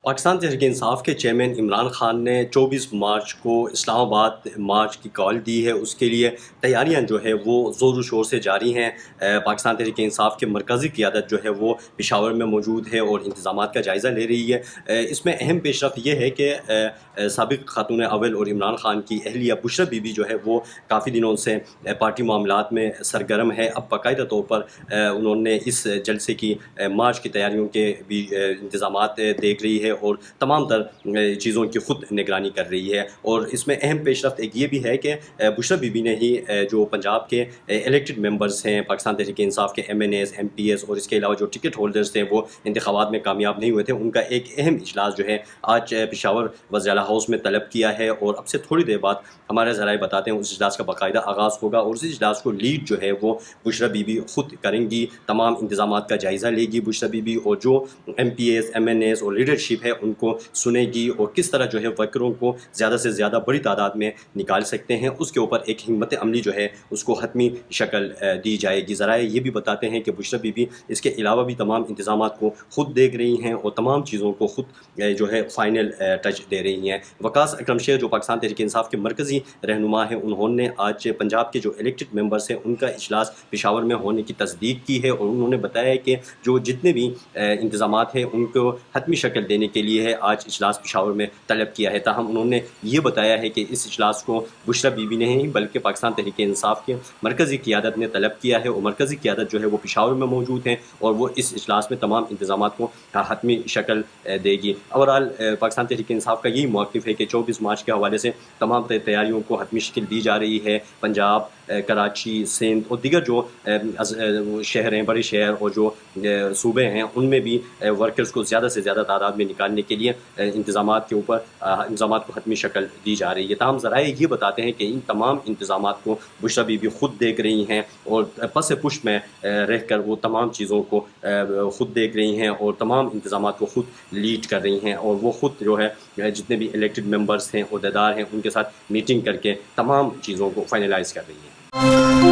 پاکستان تحریک انصاف کے چیئرمین عمران خان نے 24 مارچ کو اسلام آباد مارچ کی کال دی ہے۔ اس کے لیے تیاریاں جو ہے وہ زور و شور سے جاری ہیں۔ پاکستان تحریک انصاف کے مرکزی قیادت جو ہے وہ پشاور میں موجود ہے اور انتظامات کا جائزہ لے رہی ہے۔ اس میں اہم پیش رفت یہ ہے کہ سابق خاتون اول اور عمران خان کی اہلیہ بشرا بی بی جو ہے وہ کافی دنوں سے پارٹی معاملات میں سرگرم ہے۔ اب باقاعدہ طور پر انہوں نے اس جلسے کی مارچ کی تیاریوں کے بھی انتظامات دیکھ رہی ہے اور تمام تر چیزوں کی خود نگرانی کر رہی ہے۔ اور اس میں اہم پیش رفت ایک یہ بھی ہے کہ بشرا بی بی نے ہی جو پنجاب کے الیکٹڈ ممبرز ہیں پاکستان تحریک انصاف کے M N As M P S اور اس کے علاوہ جو ٹکٹ ہولڈرز تھے وہ انتخابات میں کامیاب نہیں ہوئے تھے، ان کا ایک اہم اجلاس جو ہے آج پشاور وزیر اعلیٰ ہاؤس میں طلب کیا ہے اور اب سے تھوڑی دیر بعد ہمارے ذرائع بتاتے ہیں اس اجلاس کا باقاعدہ آغاز ہوگا اور اس اجلاس کو لیڈ جو ہے وہ بشرا بی بی خود کریں گی۔ تمام انتظامات کا جائزہ لے گی بشرا بی بی اور جو M P S M N S اور لیڈرشپ ہے ان کو سنے گی اور کس طرح جو ہے ورکروں کو زیادہ سے زیادہ بڑی تعداد میں نکال سکتے ہیں، اس کے اوپر ایک حکمت عملی جو ہے اس کو حتمی شکل دی جائے گی۔ ذرائع یہ بھی بتاتے ہیں کہ بشرا بی بی اس کے علاوہ بھی تمام انتظامات کو خود دیکھ رہی ہیں اور تمام چیزوں کو خود جو ہے فائنل ٹچ دے رہی ہیں۔ وقاص اکرم شیر جو پاکستان تحریک انصاف کے مرکزی رہنما ہیں، انہوں نے آج پنجاب کے جو الیکٹڈ ممبرس ہیں ان کا اجلاس پشاور میں ہونے کی تصدیق کی ہے اور انہوں نے بتایا کہ جو جتنے بھی انتظامات ہیں ان کو حتمی شکل دینے کے لیے ہے آج اجلاس پشاور میں طلب کیا ہے۔ تاہم انہوں نے یہ بتایا ہے کہ اس اجلاس کو بشرا بی بی نے ہی بلکہ پاکستان تحریک انصاف کے مرکزی قیادت نے طلب کیا ہے اور مرکزی قیادت جو ہے وہ پشاور میں موجود ہیں اور وہ اس اجلاس میں تمام انتظامات کو حتمی شکل دے گی۔ اوورآل پاکستان تحریک انصاف کا یہی موقف ہے کہ 24 مارچ کے حوالے سے تمام تیاریوں کو حتمی شکل دی جا رہی ہے۔ پنجاب، کراچی، سندھ اور دیگر جو شہر ہیں، بڑے شہر اور جو صوبے ہیں ان میں بھی ورکرز کو زیادہ سے زیادہ تعداد میں نکالنے کے لیے انتظامات کو حتمی شکل دی جا رہی ہے۔ تاہم ذرائع یہ بتاتے ہیں کہ ان تمام انتظامات کو بشرا بی بی خود دیکھ رہی ہیں اور پس پشت میں رہ کر وہ تمام چیزوں کو خود دیکھ رہی ہیں اور تمام انتظامات کو خود لیڈ کر رہی ہیں اور وہ خود جو ہے جتنے بھی الیکٹڈ ممبرز ہیں عہدیدار ہیں ان کے ساتھ میٹنگ کر کے تمام چیزوں کو فائنلائز کر رہی ہیں۔